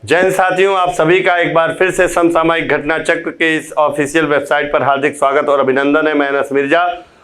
जैन साथियों, आप सभी का एक बार फिर से समसामयिक घटना चक्र के इस ऑफिशियल वेबसाइट पर हार्दिक स्वागत और अभिनंदन है। मैं अनस मिर्जा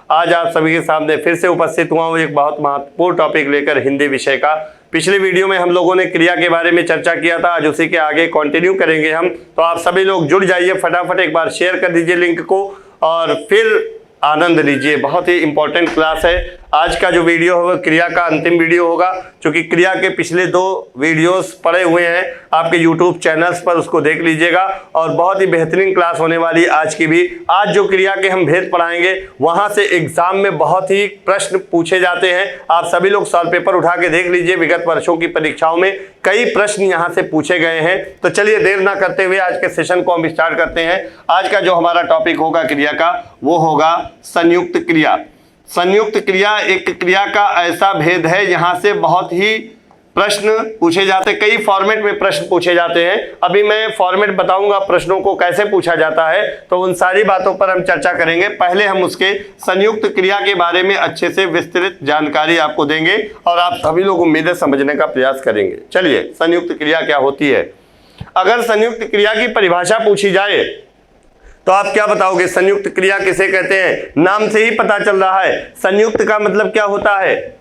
आज आप सभी के सामने फिर से उपस्थित हुआ हूँ एक बहुत महत्वपूर्ण टॉपिक लेकर, हिंदी विषय का। पिछले वीडियो में हम लोगों ने क्रिया के बारे में चर्चा किया था, आज उसी के आगे कंटिन्यू करेंगे हम। तो आप सभी लोग जुड़ जाइए, फटाफट एक बार शेयर कर दीजिए लिंक को और फिर आनंद लीजिए। बहुत ही इंपॉर्टेंट क्लास है। आज का जो वीडियो होगा क्रिया का अंतिम वीडियो होगा, क्योंकि क्रिया के पिछले 2 वीडियोस पड़े हुए हैं आपके यूट्यूब चैनल्स पर, उसको देख लीजिएगा। और बहुत ही बेहतरीन क्लास होने वाली आज की भी। आज जो क्रिया के हम भेद पढ़ाएंगे वहां से एग्जाम में बहुत ही प्रश्न पूछे जाते हैं। आप सभी लोग सॉल्व पेपर उठा के देख लीजिए, विगत वर्षों की परीक्षाओं में कई प्रश्न यहाँ से पूछे गए हैं। तो चलिए देर ना करते हुए आज के सेशन को हम स्टार्ट करते हैं। आज का जो हमारा टॉपिक होगा क्रिया का, वो होगा संयुक्त क्रिया। संयुक्त क्रिया एक क्रिया का ऐसा भेद है जहां से बहुत ही प्रश्न पूछे जाते हैं, कई फॉर्मेट में प्रश्न पूछे जाते हैं। अभी मैं फॉर्मेट बताऊंगा प्रश्नों को कैसे पूछा जाता है, तो उन सारी बातों पर हम चर्चा करेंगे। पहले हम उसके संयुक्त क्रिया के बारे में अच्छे से विस्तृत जानकारी आपको देंगे और आप सभी लोग उम्मीदें समझने का प्रयास करेंगे। चलिए, संयुक्त क्रिया क्या होती है। अगर संयुक्त क्रिया की परिभाषा पूछी जाए तो आप क्या बताओगे? संयुक्त क्रिया किसे कहते हैं? नाम से ही पता चल रहा है। संयुक्त का मतलब क्या होता है?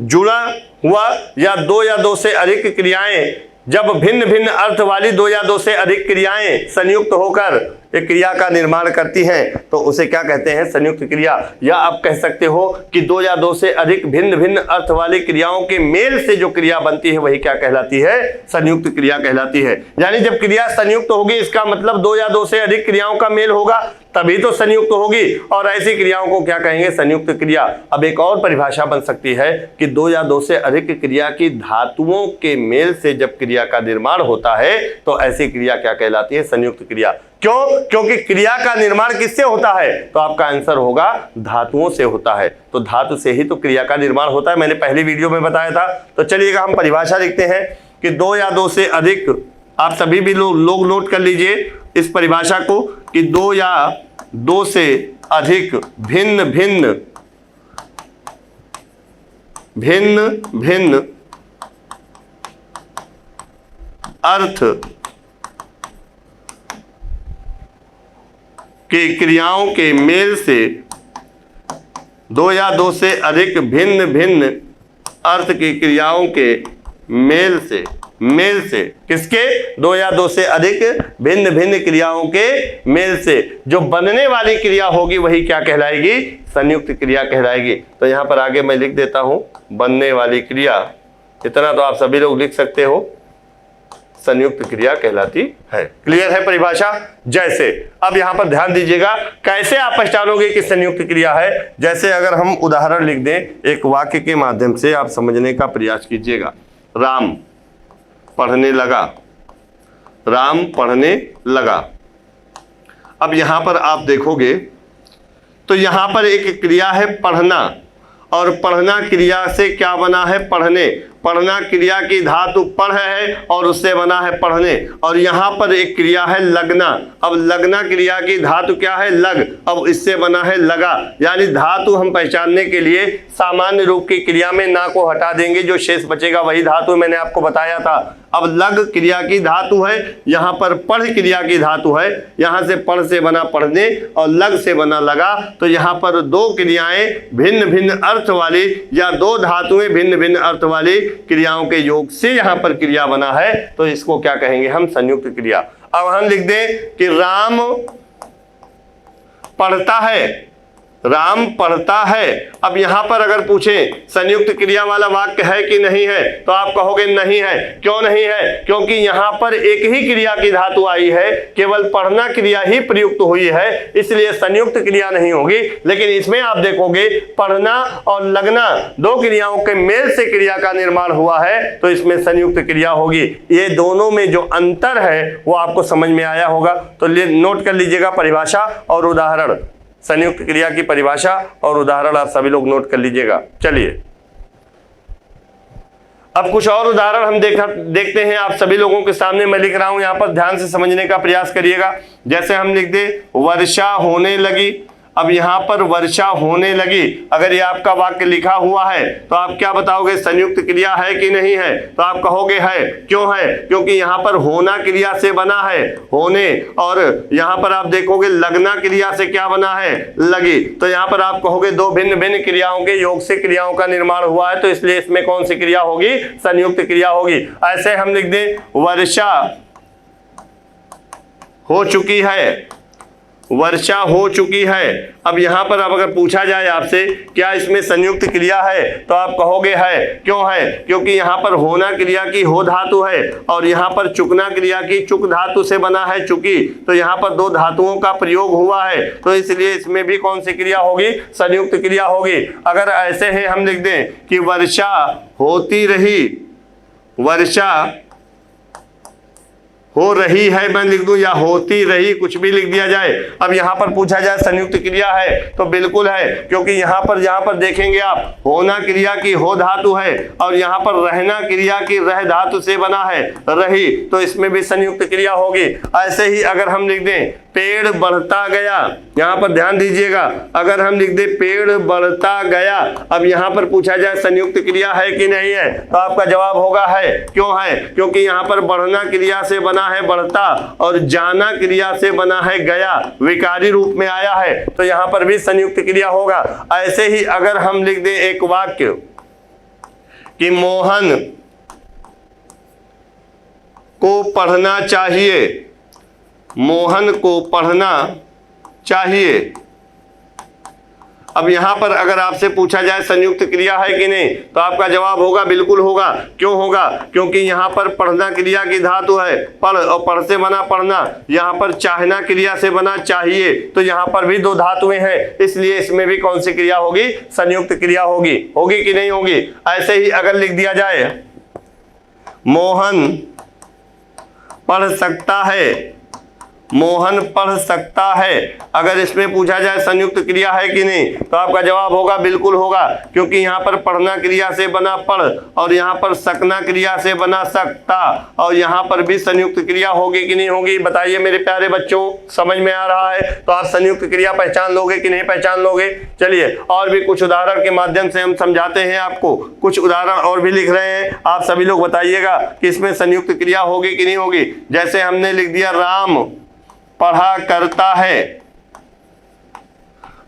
जुड़ा हुआ या 2 या 2 से अधिक क्रियाएं, जब भिन्न भिन्न अर्थ वाली 2 या 2 से अधिक क्रियाएं संयुक्त होकर एक क्रिया का निर्माण करती हैं, तो उसे क्या कहते हैं? संयुक्त क्रिया। या आप कह सकते हो कि 2 या 2 से अधिक भिन्न भिन्न अर्थ वाली क्रियाओं के मेल से जो क्रिया बनती है वही क्या कहलाती है? संयुक्त क्रिया कहलाती है। यानी जब क्रिया संयुक्त होगी इसका मतलब 2 या 2 से अधिक क्रियाओं का मेल होगा, तभी तो संयुक्त होगी, और ऐसी क्रियाओं को क्या कहेंगे? संयुक्त क्रिया। अब एक और परिभाषा बन सकती है कि 2 या 2 से अधिक क्रिया की धातुओं के मेल से जब क्रिया का निर्माण होता है तो ऐसी क्रिया क्या कहलाती है? संयुक्त क्रिया। क्यों? क्योंकि क्रिया का निर्माण किससे होता है? तो आपका आंसर होगा धातुओं से होता है। तो धातु से ही तो क्रिया का निर्माण होता है, मैंने पहली वीडियो में बताया था। तो चलिएगा हम परिभाषा लिखते हैं कि 2 या 2 से अधिक, आप सभी भी लोग नोट कर लीजिए इस परिभाषा को, कि 2 या 2 से अधिक भिन्न भिन्न अर्थ के क्रियाओं के मेल से, 2 या 2 से अधिक भिन्न भिन्न अर्थ की क्रियाओं के मेल से किसके? 2 या 2 से अधिक भिन्न भिन्न क्रियाओं के मेल से जो बनने वाली क्रिया होगी वही क्या कहलाएगी? संयुक्त क्रिया कहलाएगी। तो यहां पर आगे मैं लिख देता हूं बनने वाली क्रिया, इतना तो आप सभी लोग लिख सकते हो, संयुक्त क्रिया कहलाती है। क्लियर है परिभाषा? जैसे अब यहां पर ध्यान दीजिएगा कैसे आप पहचानोगे कि संयुक्त क्रिया है। जैसे अगर हम उदाहरण लिख दें एक वाक्य के माध्यम से, आप समझने का प्रयास कीजिएगा। राम पढ़ने लगा, राम पढ़ने लगा। अब यहां पर आप देखोगे तो यहां पर एक क्रिया है पढ़ना, और पढ़ना क्रिया से क्या बना है? पढ़ने। पढ़ना क्रिया की धातु पढ़ है और उससे बना है पढ़ने। और यहाँ पर एक क्रिया है लगना। अब लगना क्रिया की धातु क्या है? लग। अब इससे बना है लगा। यानी धातु हम पहचानने के लिए सामान्य रूप की क्रिया में ना को हटा देंगे, जो शेष बचेगा वही धातु मैंने आपको बताया था। अब लग क्रिया की धातु है, यहाँ पर पढ़ क्रिया की धातु है। यहाँ से पढ़ से बना पढ़ने और लग से बना लगा। तो यहाँ पर 2 क्रियाएं भिन्न भिन्न अर्थ वाली या 2 धातुएं भिन्न भिन्न अर्थ वाली क्रियाओं के योग से यहाँ पर क्रिया बना है, तो इसको क्या कहेंगे हम? संयुक्त क्रिया। अब हम लिख दें कि राम पढ़ता है, राम पढ़ता है। अब यहां पर अगर पूछें संयुक्त क्रिया वाला वाक्य है कि नहीं है, तो आप कहोगे नहीं है। क्यों नहीं है? क्योंकि यहां पर एक ही क्रिया की धातु आई है, केवल पढ़ना क्रिया ही प्रयुक्त हुई है, इसलिए संयुक्त क्रिया नहीं होगी। लेकिन इसमें आप देखोगे पढ़ना और लगना 2 क्रियाओं के मेल से क्रिया का निर्माण हुआ है, तो इसमें संयुक्त क्रिया होगी। ये दोनों में जो अंतर है वो आपको समझ में आया होगा। तो नोट कर लीजिएगा परिभाषा और उदाहरण, संयुक्त क्रिया की परिभाषा और उदाहरण आप सभी लोग नोट कर लीजिएगा। चलिए अब कुछ और उदाहरण हम देखते हैं आप सभी लोगों के सामने। मैं लिख रहा हूं, यहां पर ध्यान से समझने का प्रयास करिएगा। जैसे हम लिख दे वर्षा होने लगी। अब यहाँ पर वर्षा होने लगी, अगर ये आपका वाक्य लिखा हुआ है तो आप क्या बताओगे, संयुक्त क्रिया है कि नहीं है? तो आप कहोगे है। क्यों है? क्योंकि यहाँ पर होना क्रिया से बना है, होने, और यहाँ पर आप देखोगे लगना क्रिया से क्या बना है, लगी। तो यहाँ पर आप कहोगे दो भिन्न भिन्न क्रियाओं के योग से क्रियाओं का निर्माण हुआ है, तो इसलिए इसमें कौन सी क्रिया होगी, संयुक्त क्रिया होगी। ऐसे हम लिख दें वर्षा हो चुकी है, वर्षा हो चुकी है। अब यहाँ पर अब अगर पूछा जाए आपसे क्या इसमें संयुक्त क्रिया है, तो आप कहोगे है। क्यों है? क्योंकि यहाँ पर होना क्रिया की हो धातु है और यहाँ पर चुकना क्रिया की चुक धातु से बना है चुकी, तो यहाँ पर दो धातुओं का प्रयोग हुआ है, तो इसलिए इसमें भी कौन सी क्रिया होगी, संयुक्त क्रिया होगी। अगर ऐसे है हम लिख दें कि वर्षा होती रही, वर्षा हो रही है, मैं लिख दूं, या होती रही, कुछ भी लिख दिया जाए। अब यहाँ पर पूछा जाए संयुक्त क्रिया है, तो बिल्कुल है, क्योंकि यहाँ पर देखेंगे आप, होना क्रिया की हो धातु है और यहाँ पर रहना क्रिया की रह धातु से बना है रही, तो इसमें भी संयुक्त क्रिया होगी। ऐसे ही अगर हम लिख दें पेड़ बढ़ता गया, यहाँ पर ध्यान दीजिएगा, अगर हम लिख दें पेड़ बढ़ता गया, अब यहाँ पर पूछा जाए संयुक्त क्रिया है कि नहीं है, तो आपका जवाब होगा है। क्यों है? क्योंकि यहाँ पर बढ़ना क्रिया से बना है बढ़ता और जाना क्रिया से बना है गया, विकारी रूप में आया है, तो यहाँ पर भी संयुक्त क्रिया होगा। ऐसे ही अगर हम लिख दें एक वाक्य कि मोहन को पढ़ना चाहिए, मोहन को पढ़ना चाहिए। अब यहाँ पर अगर आपसे पूछा जाए संयुक्त क्रिया है कि नहीं, तो आपका जवाब होगा बिल्कुल होगा। क्यों होगा? क्योंकि यहाँ पर पढ़ना क्रिया की धातु है पढ़, और पढ़ से बना पढ़ना, यहाँ पर चाहना क्रिया से बना चाहिए, तो यहाँ पर भी दो धातुएं हैं, इसलिए इसमें भी कौन सी क्रिया होगी, संयुक्त क्रिया होगी। होगी कि नहीं होगी? ऐसे ही अगर लिख दिया जाए मोहन पढ़ सकता है, मोहन पढ़ सकता है, अगर इसमें पूछा जाए संयुक्त क्रिया है कि नहीं, तो आपका जवाब होगा बिल्कुल होगा, क्योंकि यहाँ पर पढ़ना क्रिया से बना पढ़ और यहाँ पर सकना क्रिया से बना सकता, और यहाँ पर भी संयुक्त क्रिया होगी कि नहीं होगी? बताइए मेरे प्यारे बच्चों, समझ में आ रहा है? तो आप संयुक्त क्रिया पहचान लोगे कि नहीं पहचान लोगे? चलिए और भी कुछ उदाहरण के माध्यम से हम समझाते हैं आपको, कुछ उदाहरण और भी लिख रहे हैं, आप सभी लोग बताइएगा कि इसमें संयुक्त क्रिया होगी कि नहीं होगी। जैसे हमने लिख दिया राम पढ़ा करता है,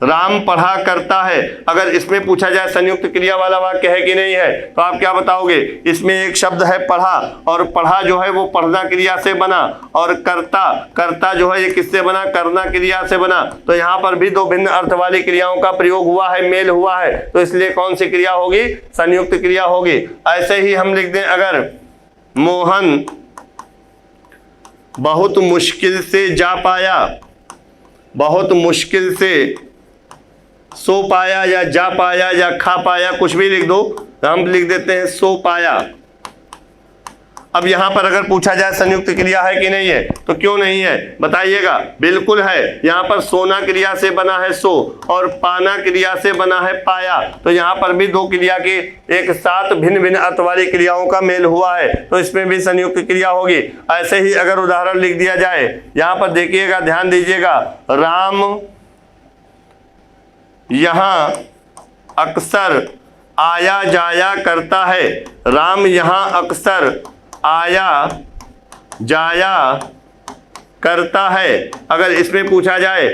राम पढ़ा करता है, अगर इसमें पूछा जाए संयुक्त क्रिया वाला वाक्य है कि नहीं है, तो आप क्या बताओगे? इसमें एक शब्द है पढ़ा, और पढ़ा जो है वो पढ़ना क्रिया से बना, और करता, करता जो है ये किससे बना, करना क्रिया से बना, तो यहाँ पर भी दो भिन्न अर्थ वाली क्रियाओं का प्रयोग हुआ है, मेल हुआ है, तो इसलिए कौन सी क्रिया होगी, संयुक्त क्रिया होगी। ऐसे ही हम लिख दें अगर मोहन बहुत मुश्किल से जा पाया, बहुत मुश्किल से सो पाया या जा पाया या खा पाया, कुछ भी लिख दो, हम लिख देते हैं सो पाया। अब यहां पर अगर पूछा जाए संयुक्त क्रिया है कि नहीं है, तो क्यों नहीं है बताइएगा? बिल्कुल है। यहां पर सोना क्रिया से बना है सो और पाना क्रिया से बना है पाया, तो यहां पर भी दो क्रिया के एक साथ भिन्न भिन्न अर्थ वाली क्रियाओं का मेल हुआ है, तो इसमें भी संयुक्त क्रिया होगी। ऐसे ही अगर उदाहरण लिख दिया जाए, यहां पर देखिएगा, ध्यान दीजिएगा, राम यहां अक्सर आया जाया करता है, राम यहां अक्सर आया जाया करता है। अगर इसमें पूछा जाए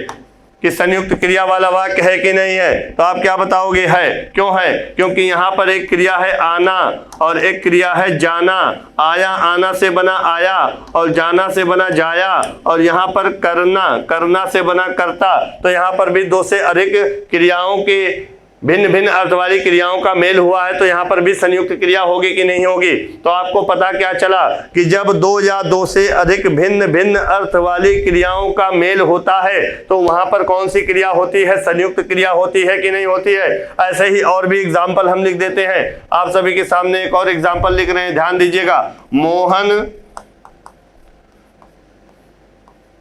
कि संयुक्त क्रिया वाला वाक्य है कि नहीं है, तो आप क्या बताओगे? है। क्यों है? क्योंकि यहाँ पर एक क्रिया है आना और एक क्रिया है जाना। आया आना से बना आया और जाना से बना जाया, और यहाँ पर करना, करना से बना करता, तो यहाँ पर भी दो से अधिक क्रियाओं के भिन्न भिन्न अर्थ वाली क्रियाओं का मेल हुआ है, तो यहाँ पर भी संयुक्त क्रिया होगी कि नहीं होगी। तो आपको पता क्या चला कि जब दो या दो से अधिक भिन्न भिन्न अर्थ वाली क्रियाओं का मेल होता है, तो वहां पर कौन सी क्रिया होती है? संयुक्त क्रिया होती है कि नहीं होती है। ऐसे ही और भी एग्जाम्पल हम लिख देते हैं, आप सभी के सामने एक और एग्जाम्पल लिख रहे हैं, ध्यान दीजिएगा। मोहन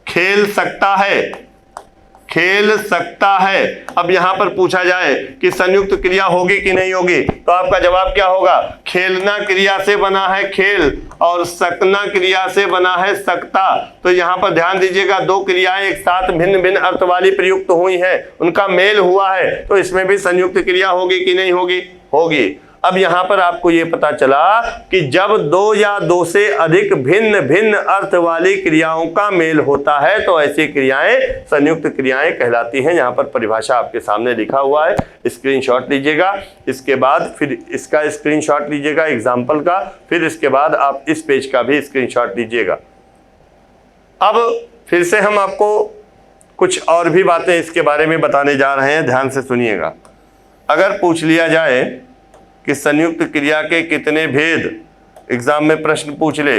खेल सकता है, खेल सकता है। अब यहां पर पूछा जाए कि संयुक्त क्रिया होगी कि नहीं होगी, तो आपका जवाब क्या होगा? खेलना क्रिया से बना है खेल और सकना क्रिया से बना है सकता। तो यहां पर ध्यान दीजिएगा, दो क्रियाएं एक साथ भिन्न भिन्न अर्थ वाली प्रयुक्त हुई हैं, उनका मेल हुआ है, तो इसमें भी संयुक्त क्रिया होगी कि नहीं होगी? होगी। अब यहां पर आपको यह पता चला कि जब दो या दो से अधिक भिन्न भिन्न अर्थ वाली क्रियाओं का मेल होता है तो ऐसी क्रियाएं संयुक्त क्रियाएं कहलाती हैं। यहां पर परिभाषा आपके सामने लिखा हुआ है, स्क्रीनशॉट लीजिएगा। इसके बाद फिर इसका स्क्रीनशॉट लीजिएगा एग्जाम्पल का, फिर इसके बाद आप इस पेज का भी स्क्रीनशॉट लीजिएगा। अब फिर से हम आपको कुछ और भी बातें इसके बारे में बताने जा रहे हैं, ध्यान से सुनिएगा। अगर पूछ लिया जाए कि संयुक्त क्रिया के कितने भेद, एग्जाम में प्रश्न पूछ ले,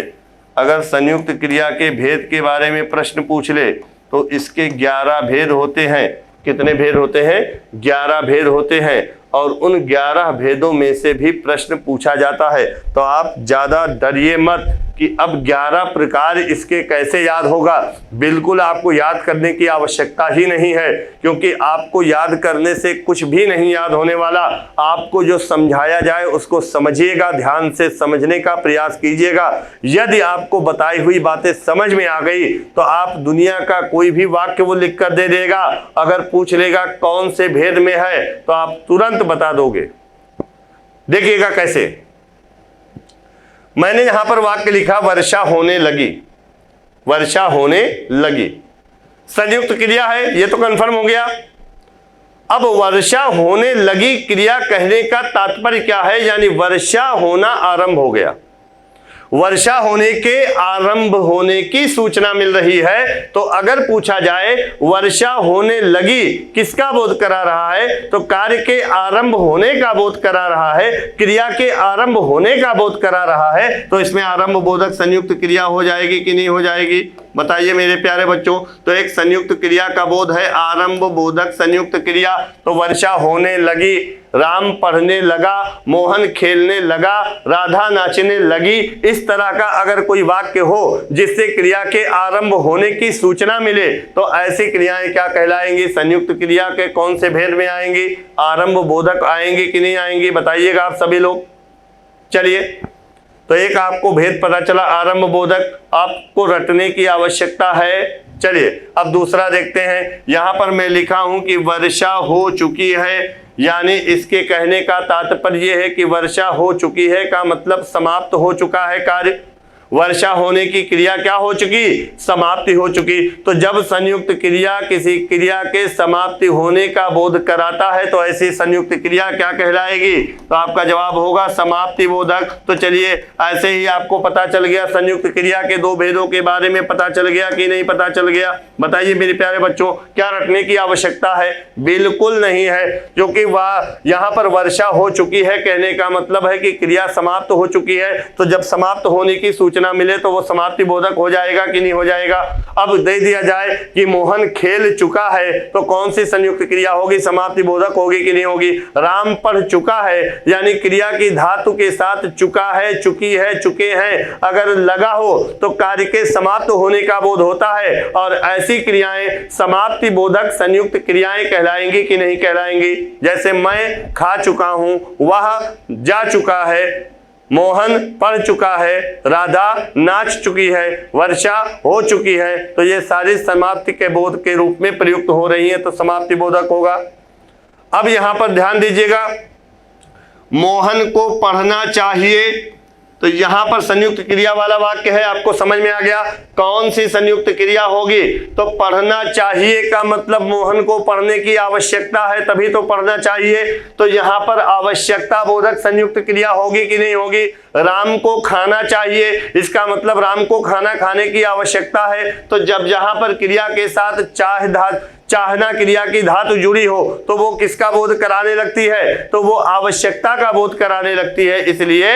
अगर संयुक्त क्रिया के भेद के बारे में प्रश्न पूछ ले तो इसके 11 भेद होते हैं। कितने भेद होते हैं? 11 भेद होते हैं और उन 11 भेदों में से भी प्रश्न पूछा जाता है। तो आप ज्यादा डरिए मत कि अब 11 प्रकार इसके कैसे याद होगा। बिल्कुल आपको याद करने की आवश्यकता ही नहीं है, क्योंकि आपको याद करने से कुछ भी नहीं याद होने वाला। आपको जो समझाया जाए उसको समझिएगा, ध्यान से समझने का प्रयास कीजिएगा। यदि आपको बताई हुई बातें समझ में आ गई तो आप दुनिया का कोई भी वाक्य वो लिख कर दे देगा। अगर पूछ लेगा कौन से भेद में है तो आप तुरंत बता दोगे। देखिएगा कैसे। मैंने यहां पर वाक्य लिखा, वर्षा होने लगी। वर्षा होने लगी संयुक्त क्रिया है, ये तो कंफर्म हो गया। अब वर्षा होने लगी क्रिया कहने का तात्पर्य क्या है? यानी वर्षा होना आरंभ हो गया, वर्षा होने के आरंभ होने की सूचना मिल रही है। तो अगर पूछा जाए वर्षा होने लगी, किसका बोध करा रहा है? तो कार्य के आरंभ होने का बोध करा रहा है, क्रिया के आरंभ होने का बोध करा रहा है। तो इसमें आरंभ बोधक संयुक्त क्रिया हो जाएगी कि नहीं हो जाएगी? बताइए मेरे प्यारे बच्चों। तो एक संयुक्त क्रिया का बोध है आरंभ बोधक संयुक्त क्रिया। तो वर्षा होने लगी, राम पढ़ने लगा, मोहन खेलने लगा, राधा नाचने लगी। इस तरह का अगर कोई वाक्य हो जिससे क्रिया के आरंभ होने की सूचना मिले तो ऐसी क्रियाएं क्या कहलाएंगी? संयुक्त क्रिया के कौन से भेद में आएंगी? आरंभ बोधक आएंगी कि नहीं आएंगी? बताइएगा आप सभी लोग। चलिए, तो एक आपको भेद पता चला आरंभ बोधक, आपको रटने की आवश्यकता है। चलिए अब दूसरा देखते हैं। यहां पर मैं लिखा हूं कि वर्षा हो चुकी है, यानी इसके कहने का तात्पर्य यह है कि वर्षा हो चुकी है का मतलब समाप्त हो चुका है कार्य। वर्षा होने की क्रिया क्या हो चुकी? समाप्ति हो चुकी। तो जब संयुक्त क्रिया किसी क्रिया के समाप्ति होने का बोध कराता है तो ऐसी संयुक्त क्रिया क्या कहलाएगी? तो आपका जवाब होगा समाप्ति बोधक। तो चलिए, ऐसे ही आपको पता चल गया संयुक्त क्रिया के दो भेदों के बारे में पता चल गया कि नहीं पता चल गया? बताइए मेरे प्यारे बच्चों, क्या रटने की आवश्यकता है? बिल्कुल नहीं है, क्योंकि वह यहाँ पर वर्षा हो चुकी है कहने का मतलब है कि क्रिया समाप्त हो चुकी है। तो जब समाप्त होने की सूचना मिले तो वो समाप्ति बोधक हो जाएगा कि नहीं हो जाएगा? अब दे दिया जाए कि मोहन खेल चुका है, तो कौन सी संयुक्त क्रिया होगी? समाप्ति बोधक होगी कि नहीं होगी? राम पढ़ चुका है, यानी क्रिया की धातु के साथ चुका है, चुकी है, चुके हैं अगर लगा हो तो कार्य के समाप्त होने का बोध होता है। और ऐसी क्रियाएं समाप्ति बोधक संयुक्त क्रियाएं कहलाएंगी कि नहीं कहलाएंगी? जैसे मैं खा चुका हूं, वह जा चुका है, मोहन पढ़ चुका है, राधा नाच चुकी है, वर्षा हो चुकी है। तो ये सारी समाप्ति के बोध के रूप में प्रयुक्त हो रही है, तो समाप्ति बोधक होगा। अब यहां पर ध्यान दीजिएगा, मोहन को पढ़ना चाहिए, तो यहां पर संयुक्त क्रिया वाला वाक्य है। आपको समझ में आ गया कौन सी संयुक्त क्रिया होगी? तो पढ़ना चाहिए का मतलब मोहन को पढ़ने की आवश्यकता है, तभी तो पढ़ना चाहिए। तो यहां पर आवश्यकता बोधक संयुक्त क्रिया होगी कि नहीं होगी? राम को खाना चाहिए, इसका मतलब राम को खाना खाने की आवश्यकता है। तो जब जहां पर क्रिया के साथ चाहना क्रिया की धातु जुड़ी हो तो वो किसका बोध कराने लगती है? तो वो आवश्यकता का बोध कराने लगती है। इसलिए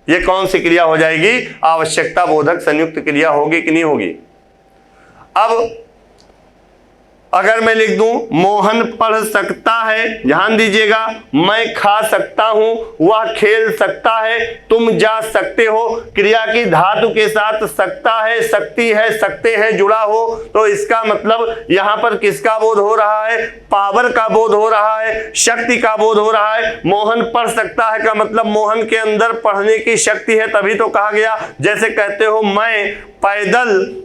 ये कौन सी क्रिया हो जाएगी? आवश्यकता बोधक संयुक्त क्रिया होगी कि नहीं होगी? अगर मैं लिख दूं मोहन पढ़ सकता है, ध्यान दीजिएगा, मैं खा सकता हूं, वह खेल सकता है, तुम जा सकते हो, क्रिया की धातु के साथ सकता है, सकती है, सकते हैं जुड़ा हो, तो इसका मतलब यहां पर किसका बोध हो रहा है? पावर का बोध हो रहा है, शक्ति का बोध हो रहा है। मोहन पढ़ सकता है का मतलब मोहन के अंदर पढ़ने की शक्ति है, तभी तो कहा गया। जैसे कहते हो मैं पैदल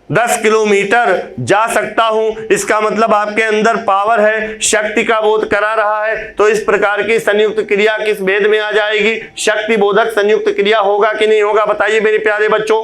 10 किलोमीटर जा सकता हूं, इसका मतलब आपके अंदर पावर है, शक्ति का बोध करा रहा है। तो इस प्रकार की संयुक्त क्रिया किस भेद में आ जाएगी? शक्ति बोधक संयुक्त क्रिया होगा कि नहीं होगा? बताइए मेरे प्यारे बच्चों।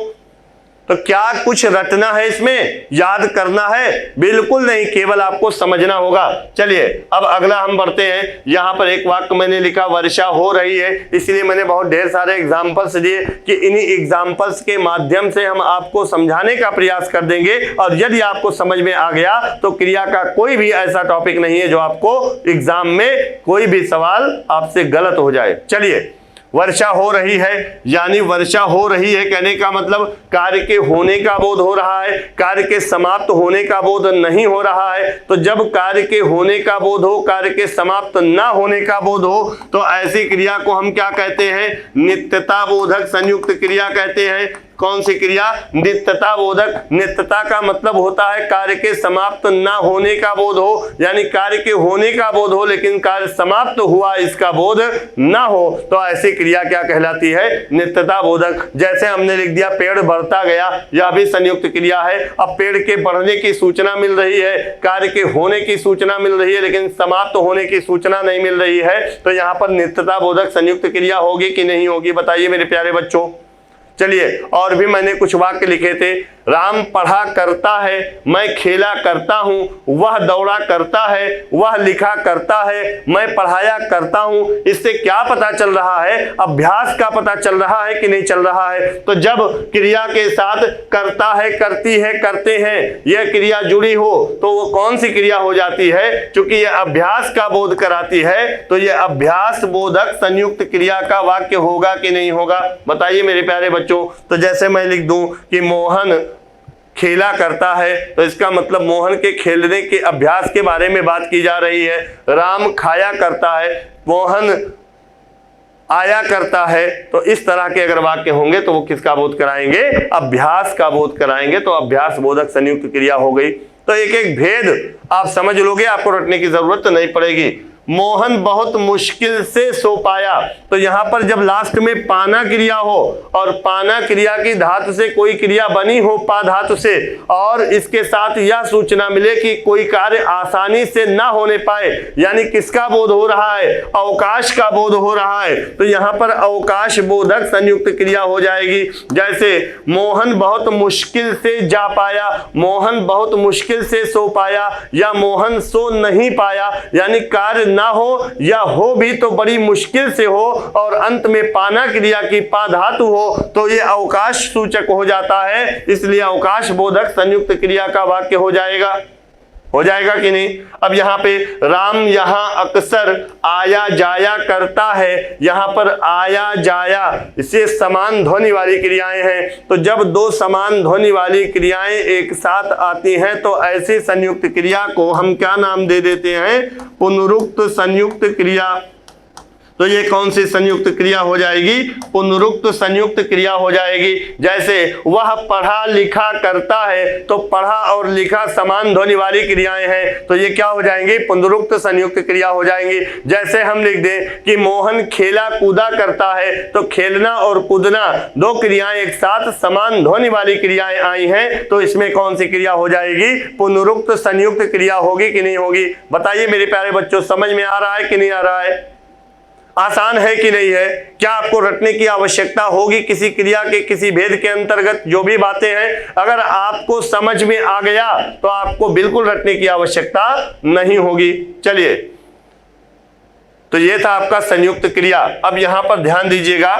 तो क्या कुछ रटना है इसमें, याद करना है? बिल्कुल नहीं, केवल आपको समझना होगा। चलिए अब अगला हम बढ़ते हैं। यहां पर एक वाक्य मैंने लिखा वर्षा हो रही है, इसलिए मैंने बहुत ढेर सारे एग्जाम्पल्स दिए कि इन्हीं एग्जाम्पल्स के माध्यम से हम आपको समझाने का प्रयास कर देंगे। और यदि आपको समझ में आ गया तो क्रिया का कोई भी ऐसा टॉपिक नहीं है जो आपको एग्जाम में कोई भी सवाल आपसे गलत हो जाए। चलिए, वर्षा हो रही है, यानी वर्षा हो रही है कहने का मतलब कार्य के होने का बोध हो रहा है, कार्य के समाप्त होने का बोध नहीं हो रहा है। तो जब कार्य के होने का बोध हो, कार्य के समाप्त ना होने का बोध हो, तो ऐसी क्रिया को हम क्या कहते हैं? नित्यता बोधक संयुक्त क्रिया कहते हैं। कौन सी क्रिया? नित्यता बोधक। नित्यता का मतलब होता है कार्य के समाप्त ना होने का बोध हो, यानी कार्य के होने का बोध हो लेकिन कार्य समाप्त हुआ इसका बोध ना हो, तो ऐसी क्रिया क्या कहलाती है? नित्यता बोधक। जैसे हमने लिख दिया पेड़ बढ़ता गया, यह भी संयुक्त क्रिया है। अब पेड़ के बढ़ने की सूचना मिल रही है, कार्य के होने की सूचना मिल रही है, लेकिन समाप्त होने की सूचना नहीं मिल रही है, तो यहाँ पर नित्यता बोधक संयुक्त क्रिया होगी कि नहीं होगी? बताइए मेरे प्यारे बच्चों। चलिए, और भी मैंने कुछ वाक्य लिखे थे। राम पढ़ा करता है, मैं खेला करता हूं, वह दौड़ा करता है, वह लिखा करता है, मैं पढ़ाया करता हूं। इससे क्या पता चल रहा है? अभ्यास का पता चल रहा है कि नहीं चल रहा है? तो जब क्रिया के साथ करता है, करती है, करते हैं यह क्रिया जुड़ी हो तो वो कौन सी क्रिया हो जाती है? क्योंकि यह अभ्यास का बोध कराती है, तो यह अभ्यास बोधक संयुक्त क्रिया का वाक्य होगा कि नहीं होगा? बताइए मेरे प्यारे बच्चों। तो जैसे मैं लिख दूं कि मोहन खेला करता है, तो इसका मतलब मोहन के खेलने के अभ्यास के बारे में बात की जा रही है। राम खाया करता है, मोहन आया करता है, तो इस तरह के अगर वाक्य होंगे तो वो किसका बोध कराएंगे? अभ्यास का बोध कराएंगे। तो अभ्यास बोधक संयुक्त क्रिया हो गई। तो एक एक भेद आप समझ लोगे, आपको रटने की जरूरत नहीं पड़ेगी। मोहन बहुत मुश्किल से सो पाया, तो यहां पर जब लास्ट में पाना क्रिया हो और पाना क्रिया की धातु से कोई क्रिया बनी हो पा धातु से, और इसके साथ यह सूचना मिले कि कोई कार्य आसानी से ना होने पाए, यानी किसका बोध हो रहा है? अवकाश का बोध हो रहा है। तो यहां पर अवकाश बोधक संयुक्त क्रिया हो जाएगी। जैसे मोहन बहुत मुश्किल से जा पाया, मोहन बहुत मुश्किल से सो पाया, या मोहन सो नहीं पाया, यानी कार्य ना हो या हो भी तो बड़ी मुश्किल से हो, और अंत में पाना क्रिया की पा धातु हो, तो ये अवकाश सूचक हो जाता है। इसलिए अवकाश बोधक संयुक्त क्रिया का वाक्य हो जाएगा कि नहीं? अब यहाँ पे राम यहाँ अक्सर आया जाया करता है, यहाँ पर आया जाया इससे समान ध्वनि वाली क्रियाएं हैं। तो जब दो समान ध्वनि वाली क्रियाएं एक साथ आती हैं तो ऐसी संयुक्त क्रिया को हम क्या नाम दे देते हैं? पुनरुक्त संयुक्त क्रिया। तो ये कौन सी संयुक्त क्रिया हो जाएगी? पुनरुक्त संयुक्त क्रिया हो जाएगी। जैसे वह पढ़ा लिखा करता है, तो पढ़ा और लिखा समान ध्वनि वाली क्रियाएं हैं, तो ये क्या हो जाएंगी? पुनरुक्त संयुक्त क्रिया हो जाएंगी। जैसे हम लिख दें कि मोहन खेला कूदा करता है, तो खेलना और कूदना दो क्रियाएं एक साथ समान ध्वनि वाली क्रियाएं आई हैं, तो इसमें कौन सी क्रिया हो जाएगी? पुनरुक्त संयुक्त क्रिया होगी कि नहीं होगी? बताइए मेरे प्यारे बच्चों, समझ में आ रहा है कि नहीं आ रहा है? आसान है कि नहीं है? क्या आपको रटने की आवश्यकता होगी किसी क्रिया के किसी भेद के अंतर्गत? जो भी बातें हैं अगर आपको समझ में आ गया तो आपको बिल्कुल रटने की आवश्यकता नहीं होगी। चलिए, तो ये था आपका संयुक्त क्रिया। अब यहां पर ध्यान दीजिएगा,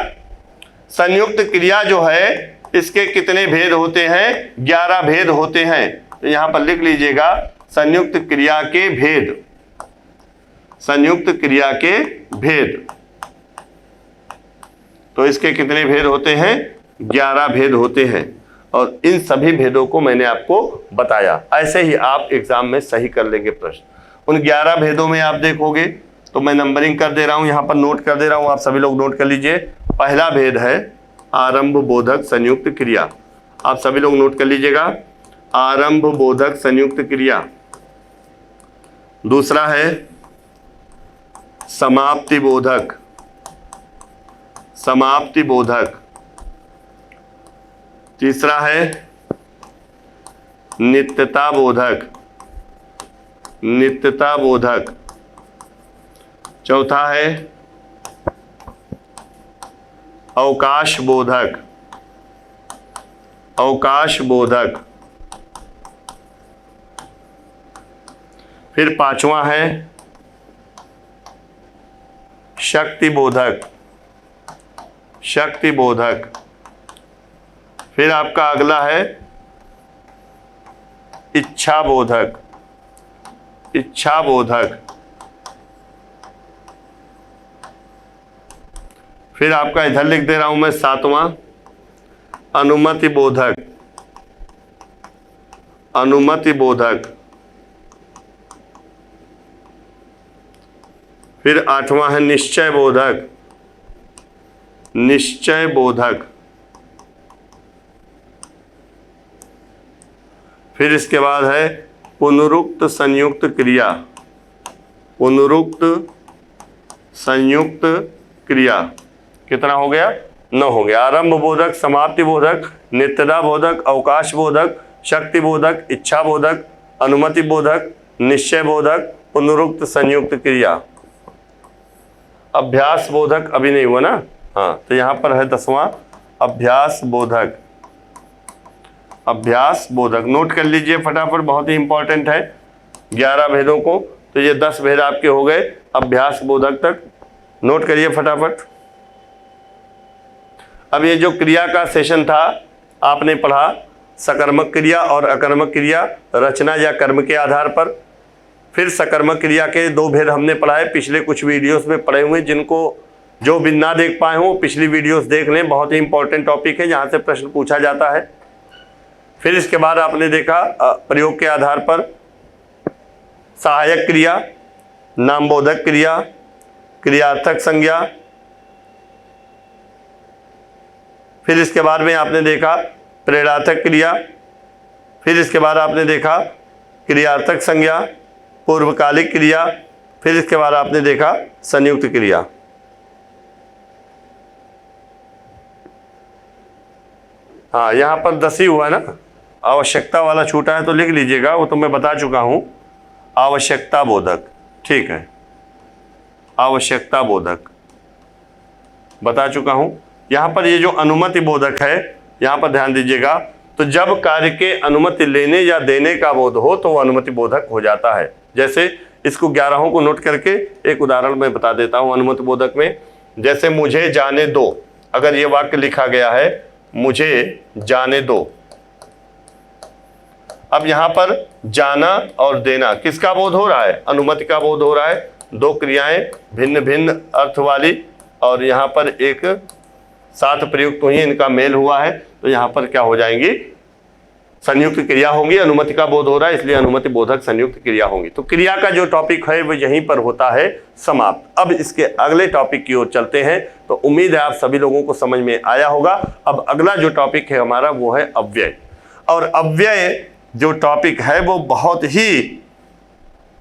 संयुक्त क्रिया जो है इसके कितने भेद होते हैं? 11 भेद होते हैं। तो यहां पर लिख लीजिएगा संयुक्त क्रिया के भेद। संयुक्त क्रिया के भेद, तो इसके कितने भेद होते हैं? 11 भेद होते हैं। और इन सभी भेदों को मैंने आपको बताया। ऐसे ही आप एग्जाम में सही कर लेंगे प्रश्न। उन 11 भेदों में आप देखोगे तो मैं नंबरिंग कर दे रहा हूं, यहां पर नोट कर दे रहा हूं, आप सभी लोग नोट कर लीजिए। पहला भेद है आरंभ बोधक संयुक्त क्रिया, आप सभी लोग नोट कर लीजिएगा, आरंभ बोधक संयुक्त क्रिया। दूसरा है समाप्ति बोधक, समाप्ति बोधक। तीसरा है नित्यता बोधक, नित्यता बोधक। चौथा है अवकाश बोधक, अवकाश बोधक। फिर पांचवा है शक्ति बोधक, शक्ति बोधक। फिर आपका अगला है इच्छा बोधक, इच्छा बोधक। फिर आपका इधर लिख दे रहा हूं मैं सातवां अनुमति बोधक, अनुमति बोधक। फिर आठवां है निश्चय बोधक, निश्चय बोधक। फिर इसके बाद है पुनरुक्त संयुक्त क्रिया, पुनरुक्त संयुक्त क्रिया। कितना हो गया? 9 हो गया। आरंभ बोधक, समाप्ति बोधक, नित्यता बोधक, अवकाश बोधक, शक्ति बोधक, इच्छा बोधक, अनुमति बोधक, निश्चय बोधक, पुनरुक्त संयुक्त क्रिया। अभ्यास बोधक अभी नहीं हुआ ना? हाँ, तो यहां पर है 10वां अभ्यास बोधक, अभ्यास बोधक। नोट कर लीजिए फटाफट, बहुत ही इंपॉर्टेंट है 11 भेदों को। तो ये 10 भेद आपके हो गए अभ्यास बोधक तक, नोट करिए फटाफट। अब ये जो क्रिया का सेशन था आपने पढ़ा सकर्मक क्रिया और अकर्मक क्रिया, रचना या कर्म के आधार पर। फिर सकर्मक क्रिया के 2 भेद हमने पढ़ाए, पिछले कुछ वीडियोस में पढ़े हुए, जिनको जो भी ना देख पाए हो पिछली वीडियोस देख लें, बहुत ही इंपॉर्टेंट टॉपिक है, जहाँ से प्रश्न पूछा जाता है। फिर इसके बाद आपने देखा प्रयोग के आधार पर सहायक क्रिया, नामबोधक क्रिया, क्रियार्थक संज्ञा। फिर इसके बाद में आपने देखा प्रेरणार्थक क्रिया। फिर इसके बाद आपने देखा क्रियार्थक संज्ञा, पूर्वकालिक क्रिया। फिर इसके बाद आपने देखा संयुक्त क्रिया। हाँ, यहां पर 10 ही हुआ है ना, आवश्यकता वाला छूटा है तो लिख लीजिएगा, वो तो मैं बता चुका हूं। आवश्यकता बोधक, ठीक है, आवश्यकता बोधक बता चुका हूं। यहां पर ये जो अनुमति बोधक है, यहां पर ध्यान दीजिएगा, तो जब कार्य के अनुमति लेने या देने का बोध हो तो वो अनुमति बोधक हो जाता है। जैसे इसको 11 को नोट करके एक उदाहरण मैं बता देता हूं अनुमति बोधक में। जैसे मुझे जाने दो, अगर ये वाक्य लिखा गया है मुझे जाने दो, अब यहां पर जाना और देना किसका बोध हो रहा है? अनुमति का बोध हो रहा है। 2 क्रियाएं भिन्न भिन्न अर्थ वाली, और यहां पर एक साथ प्रयुक्त हुई, इनका मेल हुआ है, तो यहां पर क्या हो जाएंगी? संयुक्त क्रिया होंगी। अनुमति का बोध हो रहा है इसलिए अनुमति बोधक संयुक्त क्रिया होंगी। तो क्रिया का जो टॉपिक है वो यहीं पर होता है समाप्त। अब इसके अगले टॉपिक की ओर चलते हैं। तो उम्मीद है आप सभी लोगों को समझ में आया होगा। अब अगला जो टॉपिक है हमारा वो है अव्यय। और अव्यय जो टॉपिक है वो बहुत ही,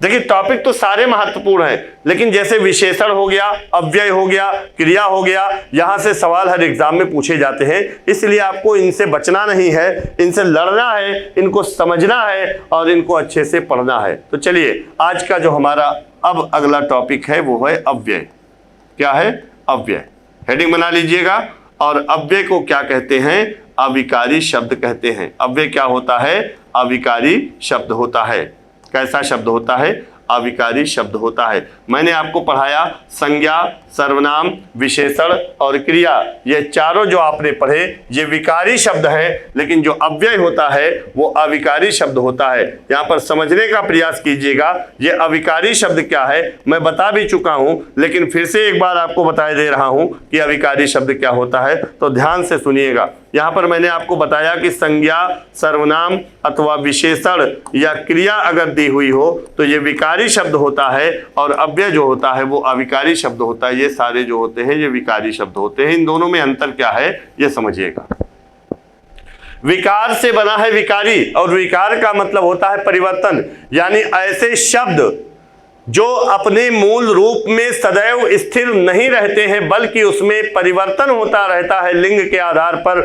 देखिए टॉपिक तो सारे महत्वपूर्ण हैं, लेकिन जैसे विशेषण हो गया, अव्यय हो गया, क्रिया हो गया, यहां से सवाल हर एग्जाम में पूछे जाते हैं। इसलिए आपको इनसे बचना नहीं है, इनसे लड़ना है, इनको समझना है और इनको अच्छे से पढ़ना है। तो चलिए आज का जो हमारा अब अगला टॉपिक है वो है अव्यय। क्या है? अव्यय। हेडिंग बना लीजिएगा। और अव्यय को क्या कहते हैं? अविकारी शब्द कहते हैं। अव्यय क्या होता है? अविकारी शब्द होता है। कैसा शब्द होता है? अविकारी शब्द होता है। मैंने आपको पढ़ाया संज्ञा, सर्वनाम, विशेषण और क्रिया, ये चारों जो आपने पढ़े ये विकारी शब्द हैं, लेकिन जो अव्यय होता है वो अविकारी शब्द होता है। यहाँ पर समझने का प्रयास कीजिएगा ये अविकारी शब्द क्या है। मैं बता भी चुका हूं, लेकिन फिर से एक बार आपको बता दे रहा हूं कि अविकारी शब्द क्या होता है, तो ध्यान से सुनिएगा। यहाँ पर मैंने आपको बताया कि संज्ञा, सर्वनाम अथवा विशेषण या क्रिया अगर दी हुई हो तो ये विकारी शब्द होता है, और अव्यय जो होता है वो अविकारी शब्द होता है। ये सारे जो होते हैं ये विकारी शब्द होते हैं। इन दोनों में अंतर क्या है ये समझिएगा। विकार से बना है विकारी, और विकार का मतलब होता है परिवर्तन, यानी ऐसे शब्द जो अपने मूल रूप में सदैव स्थिर नहीं रहते हैं, बल्कि उसमें परिवर्तन होता रहता है लिंग के आधार पर,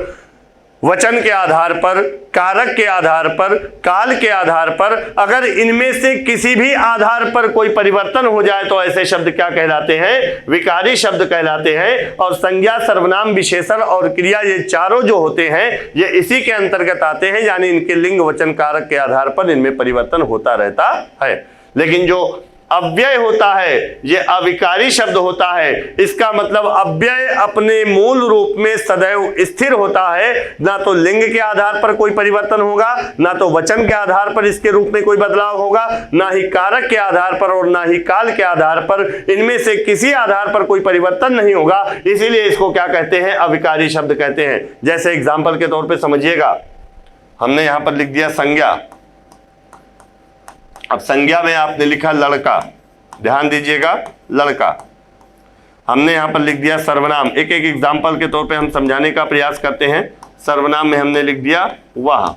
वचन के आधार पर, कारक के आधार पर, काल के आधार पर। अगर इनमें से किसी भी आधार पर कोई परिवर्तन हो जाए तो ऐसे शब्द क्या कहलाते हैं? विकारी शब्द कहलाते हैं। और संज्ञा, सर्वनाम, विशेषण और क्रिया ये चारों जो होते हैं ये इसी के अंतर्गत आते हैं, यानी इनके लिंग, वचन, कारक के आधार पर इनमें परिवर्तन होता रहता है। लेकिन जो अव्यय होता है ये अविकारी शब्द होता है। इसका मतलब अव्यय अपने मूल रूप में सदैव स्थिर होता है, ना तो लिंग के आधार पर कोई परिवर्तन होगा, ना तो वचन के आधार पर इसके रूप में कोई बदलाव होगा, ना ही कारक के आधार पर और ना ही काल के आधार पर। इनमें से किसी आधार पर कोई परिवर्तन नहीं होगा, इसीलिए इसको क्या कहते हैं? अविकारी शब्द कहते हैं। जैसे एग्जाम्पल के तौर पर समझिएगा, हमने यहां पर लिख दिया संज्ञा। अब संज्ञा में आपने लिखा लड़का, ध्यान दीजिएगा, लड़का। हमने यहां पर लिख दिया सर्वनाम। एक एक एग्जाम्पल के तौर पे हम समझाने का प्रयास करते हैं। सर्वनाम में हमने लिख दिया वह,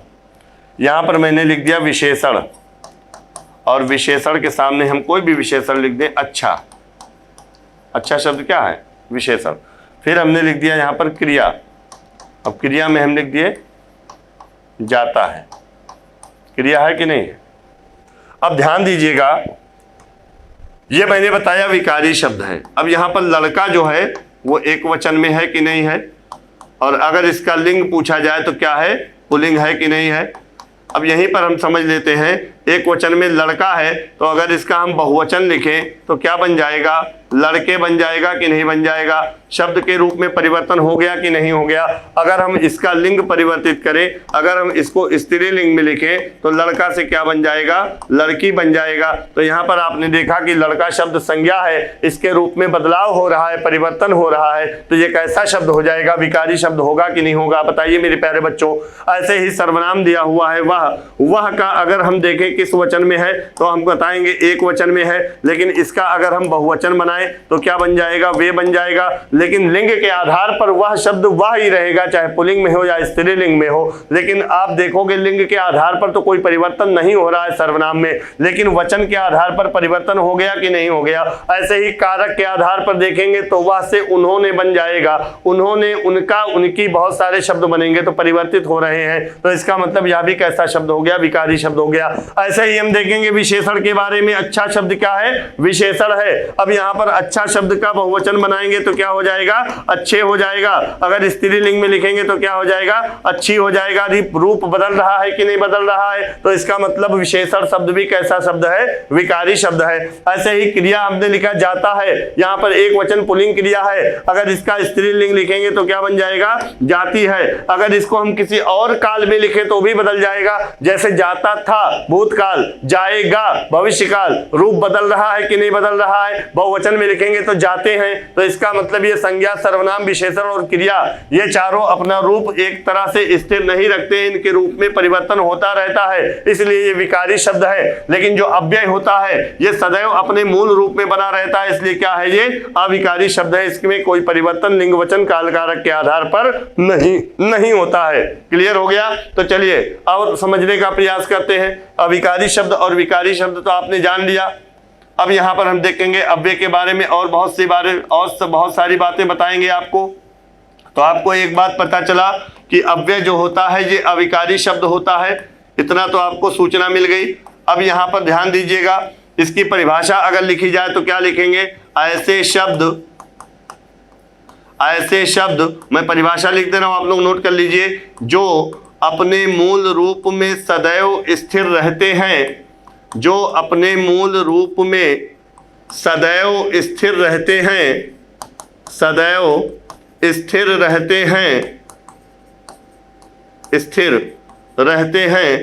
यहां पर मैंने लिख दिया विशेषण, और विशेषण के सामने हम कोई भी विशेषण लिख दें। अच्छा, अच्छा शब्द क्या है? विशेषण। फिर हमने लिख दिया यहां पर क्रिया। अब क्रिया में हम लिख दिए जाता है। क्रिया है कि नहीं है? अब ध्यान दीजिएगा, ये मैंने बताया विकारी शब्द है। अब यहां पर लड़का जो है वो एक वचन में है कि नहीं है, और अगर इसका लिंग पूछा जाए तो क्या है? पुल्लिंग है कि नहीं है। अब यहीं पर हम समझ लेते हैं, एक वचन में लड़का है तो अगर इसका हम बहुवचन लिखें तो क्या बन जाएगा? लड़के बन जाएगा कि नहीं बन जाएगा? शब्द के रूप में परिवर्तन हो गया कि नहीं हो गया? अगर हम इसका लिंग परिवर्तित करें, अगर हम इसको स्त्रीलिंग में लिखें तो लड़का से क्या बन जाएगा? लड़की बन जाएगा। तो यहाँ पर आपने देखा कि लड़का शब्द संज्ञा है, इसके रूप में बदलाव हो रहा है, परिवर्तन हो रहा है, तो ये कैसा शब्द हो जाएगा? विकारी शब्द होगा कि नहीं होगा? बताइए मेरे प्यारे बच्चों। ऐसे ही सर्वनाम दिया हुआ है वह का अगर हम देखें किस वचन में है तो हम बताएंगे एक वचन में है, लेकिन इसका अगर हम बहुवचन बनाएं तो क्या बन जाएगा? वे बन जाएगा। लेकिन लिंग के आधार पर वह शब्द वह ही रहेगा, चाहे पुल्लिंग में हो या स्त्रीलिंग में हो। लेकिन आप देखोगे लिंग के आधार पर तो कोई परिवर्तन नहीं हो रहा है सर्वनाम में, लेकिन वचन के आधार पर परिवर्तन हो गया कि नहीं हो गया? ऐसे ही कारक के आधार पर देखेंगे तो वह से उन्होंने बन जाएगा, उन्होंने, उनका, उनकी, बहुत सारे शब्द बनेंगे तो परिवर्तित हो रहे हैं। तो इसका मतलब यह भी कैसा शब्द हो गया? विकारी शब्द हो गया। ऐसे ही हम देखेंगे विशेषण के बारे में। अच्छा शब्द क्या है? विशेषण है। अब यहाँ पर अच्छा शब्द का बहुवचन बनाएंगे तो क्या हो जाएगा? अच्छे हो जाएगा। अगर स्त्रीलिंग में लिखेंगे तो क्या हो जाएगा? अच्छी हो जाएगा। रूप बदल रहा है कि नहीं बदल रहा है? तो इसका मतलब विशेषण शब्द भी कैसा शब्द है? विकारी शब्द है। ऐसे ही क्रिया हमने लिखा जाता है, यहाँ पर एक वचन पुल्लिंग क्रिया है, अगर इसका स्त्रीलिंग लिखेंगे तो क्या बन जाएगा? जाती है। अगर इसको हम किसी और काल में लिखे तो भी बदल जाएगा, जैसे जाता था भूतकाल, जाएगा भविष्यकाल। रूप बदल रहा है कि नहीं बदल रहा है? बहुवचन में लिखेंगे तो जाते हैं। तो इसका मतलब ये संज्ञा, सर्वनाम, विशेषण और क्रिया ये चारों अपना रूप एक तरह से स्थिर नहीं रखते, इनके रूप में परिवर्तन होता रहता है, इसलिए ये विकारी शब्द है। लेकिन जो अव्यय होता है ये सदैव अपने मूल रूप में बना रहता है, इसलिए क्या है? ये अविकारी शब्द है। इसमें कोई परिवर्तन लिंग, वचन, काल, कारक के आधार पर नहीं होता है। क्लियर हो गया? तो चलिए अब समझने का प्रयास करते हैं। अविकारी शब्द और विकारी शब्द तो आपने जान लिया। अब यहाँ पर हम देखेंगे अव्यय के बारे में और बहुत सारी बातें बताएंगे आपको। तो आपको एक बात पता चला कि अव्यय जो होता है ये अविकारी शब्द होता है, इतना तो आपको सूचना मिल गई। अब यहाँ पर ध्यान दीजिएगा, इसकी परिभाषा अगर लिखी जाए तो क्या लिखेंगे? ऐसे शब्द, मैं परिभाषा लिख दे रहा हूं, आप लोग नोट कर लीजिए, जो अपने मूल रूप में सदैव स्थिर रहते हैं, जो अपने मूल रूप में सदैव स्थिर रहते हैं, सदैव स्थिर रहते हैं, स्थिर रहते हैं,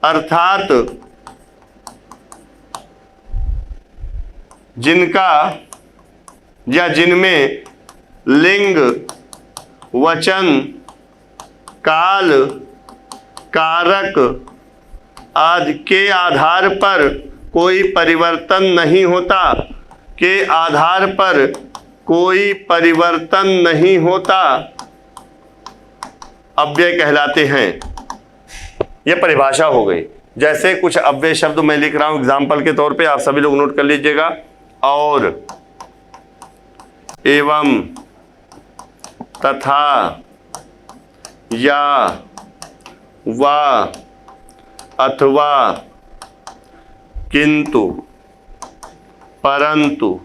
अर्थात जिनका या जिनमें लिंग, वचन, काल, कारक आदि के आधार पर कोई परिवर्तन नहीं होता, के आधार पर कोई परिवर्तन नहीं होता, अव्यय कहलाते हैं। यह परिभाषा हो गई। जैसे कुछ अव्यय शब्द मैं लिख रहा हूं एग्जाम्पल के तौर पे, आप सभी लोग नोट कर लीजिएगा। और, एवं, तथा, या, वा, अथवा, किंतु, परंतु,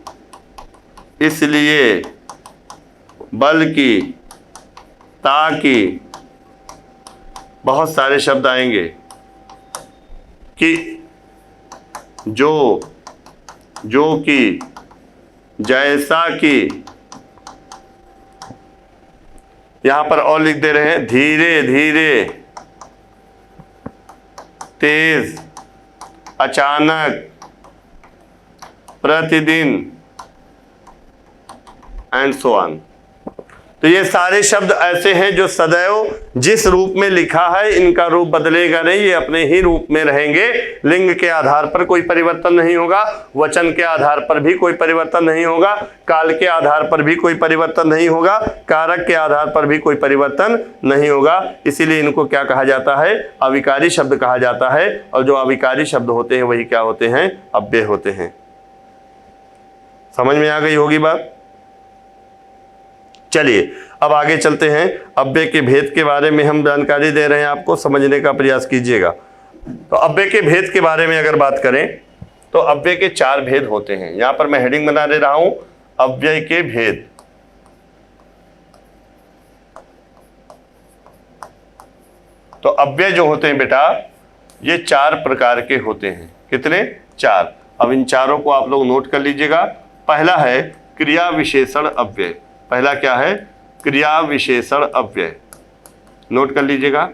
इसलिए, बल्कि, ताकि, बहुत सारे शब्द आएंगे कि, जो, जो कि, जैसा कि, यहां पर और लिख दे रहे हैं धीरे धीरे, तेज, अचानक, प्रतिदिन एंड सो ऑन। तो ये सारे शब्द ऐसे हैं जो सदैव जिस रूप में लिखा है इनका रूप बदलेगा नहीं, ये अपने ही रूप में रहेंगे। लिंग के आधार पर कोई परिवर्तन नहीं होगा, वचन के आधार पर भी कोई परिवर्तन नहीं होगा, काल के आधार पर भी कोई परिवर्तन नहीं होगा, कारक के आधार पर भी कोई परिवर्तन नहीं होगा। इसीलिए इनको क्या कहा जाता है? अविकारी शब्द कहा जाता है। और जो अविकारी शब्द होते हैं वही क्या होते हैं? अव्यय होते हैं। समझ में आ गई होगी बात? चलिए अब आगे चलते हैं। अव्यय के भेद के बारे में हम जानकारी दे रहे हैं, आपको समझने का प्रयास कीजिएगा। तो अव्यय के भेद के बारे में अगर बात करें तो अव्यय के 4 भेद होते हैं। यहां पर मैं हेडिंग बना दे रहा हूं, अव्यय के भेद। तो अव्यय जो होते हैं बेटा ये 4 प्रकार के होते हैं। कितने? 4। अब इन चारों को आप लोग नोट कर लीजिएगा। पहला है क्रिया विशेषण अव्यय। पहला क्या है? क्रिया विशेषण अव्यय। नोट कर लीजिएगा।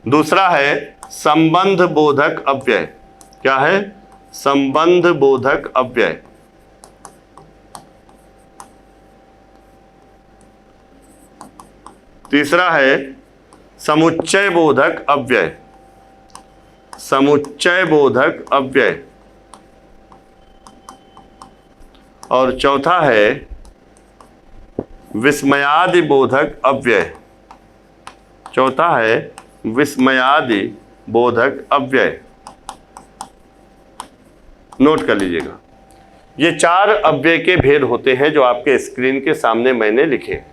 दूसरा है संबंध बोधक अव्यय। क्या है? संबंध बोधक अव्यय। तीसरा है समुच्चय बोधक अव्यय। समुच्चय बोधक अव्यय। और चौथा है विस्मयादि बोधक अव्यय। चौथा है विस्मयादि बोधक अव्यय। नोट कर लीजिएगा। ये 4 अव्यय के भेद होते हैं जो आपके स्क्रीन के सामने मैंने लिखे हैं।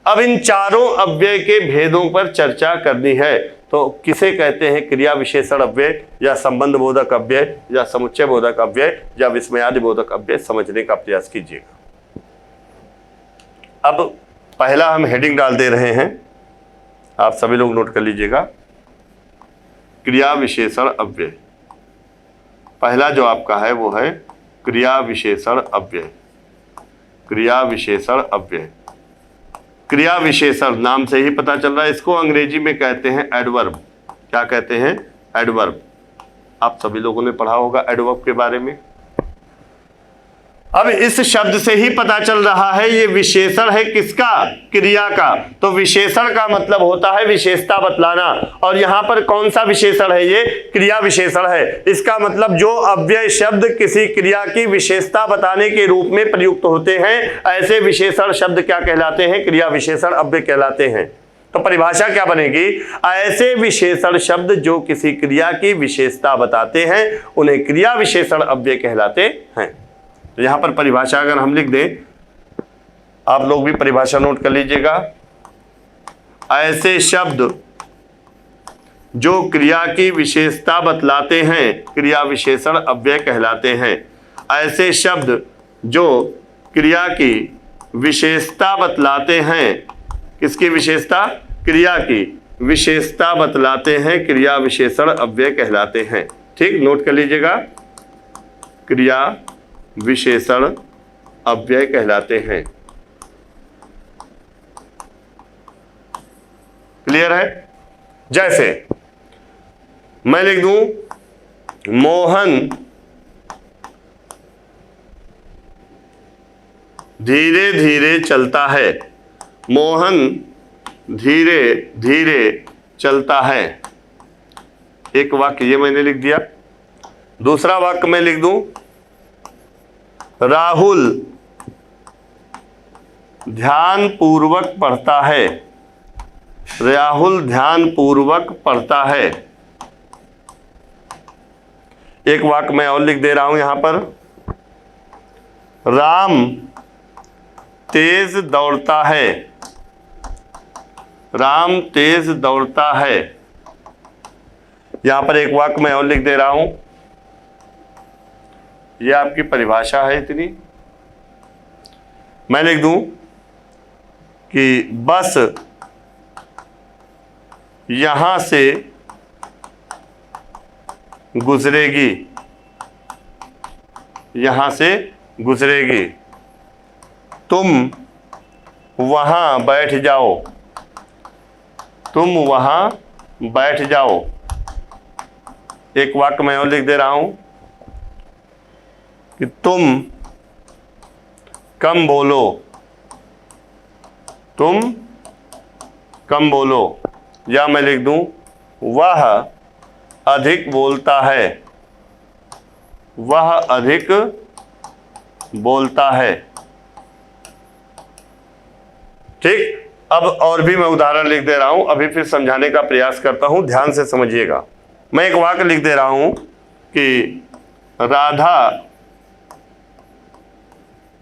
अब इन चारों अव्यय के भेदों पर चर्चा करनी है। तो किसे कहते हैं क्रिया विशेषण अव्यय, या संबंध बोधक अव्यय, या समुच्चय बोधक अव्यय, या विस्मयादि बोधक अव्यय, समझने का प्रयास कीजिएगा। अब पहला हम हेडिंग डाल दे रहे हैं, आप सभी लोग नोट कर लीजिएगा। क्रिया विशेषण अव्यय। पहला जो आपका है वो है क्रिया विशेषण अव्यय। क्रिया विशेषण अव्यय। क्रिया विशेषण नाम से ही पता चल रहा है, इसको अंग्रेजी में कहते हैं एडवर्ब। क्या कहते हैं? एडवर्ब। आप सभी लोगों ने पढ़ा होगा एडवर्ब के बारे में। अब इस शब्द से ही पता चल रहा है ये विशेषण है किसका? क्रिया का। तो विशेषण का मतलब होता है विशेषता बतलाना, और यहां पर कौन सा विशेषण है? ये क्रिया विशेषण है। इसका मतलब जो अव्यय शब्द किसी क्रिया की विशेषता बताने के रूप में प्रयुक्त होते हैं ऐसे विशेषण शब्द क्या कहलाते हैं? क्रिया विशेषण अव्यय कहलाते हैं। तो परिभाषा क्या बनेगी? ऐसे विशेषण शब्द जो किसी क्रिया की विशेषता बताते हैं उन्हें क्रिया विशेषण अव्यय कहलाते हैं। तो यहां पर परिभाषा अगर हम लिख दें, आप लोग भी परिभाषा नोट कर लीजिएगा। ऐसे शब्द जो क्रिया की विशेषता बतलाते हैं क्रिया विशेषण अव्यय कहलाते हैं। ऐसे शब्द जो क्रिया की विशेषता बतलाते हैं, किसकी विशेषता? क्रिया की विशेषता बतलाते हैं, क्रिया विशेषण अव्यय कहलाते हैं। ठीक, नोट कर लीजिएगा। क्रिया विशेषण अव्यय कहलाते हैं। क्लियर है? जैसे मैं लिख दूं मोहन धीरे धीरे चलता है। मोहन धीरे धीरे चलता है। एक वाक्य ये मैंने लिख दिया। दूसरा वाक्य मैं लिख दूं राहुल ध्यान पूर्वक पढ़ता है। राहुल ध्यान पूर्वक पढ़ता है। एक वाक्य मैं और लिख दे रहा हूं यहां पर, राम तेज दौड़ता है। राम तेज दौड़ता है। यहां पर एक वाक्य मैं और लिख दे रहा हूं, यह आपकी परिभाषा है इतनी। मैं लिख दूं कि बस यहां से गुजरेगी। यहां से गुजरेगी। तुम वहां बैठ जाओ। तुम वहां बैठ जाओ। एक वाक्य मैं और लिख दे रहा हूं कि तुम कम बोलो। तुम कम बोलो। या मैं लिख दूं वह अधिक बोलता है। वह अधिक बोलता है। ठीक। अब और भी मैं उदाहरण लिख दे रहा हूं, अभी फिर समझाने का प्रयास करता हूं, ध्यान से समझिएगा। मैं एक वाक्य लिख दे रहा हूं कि राधा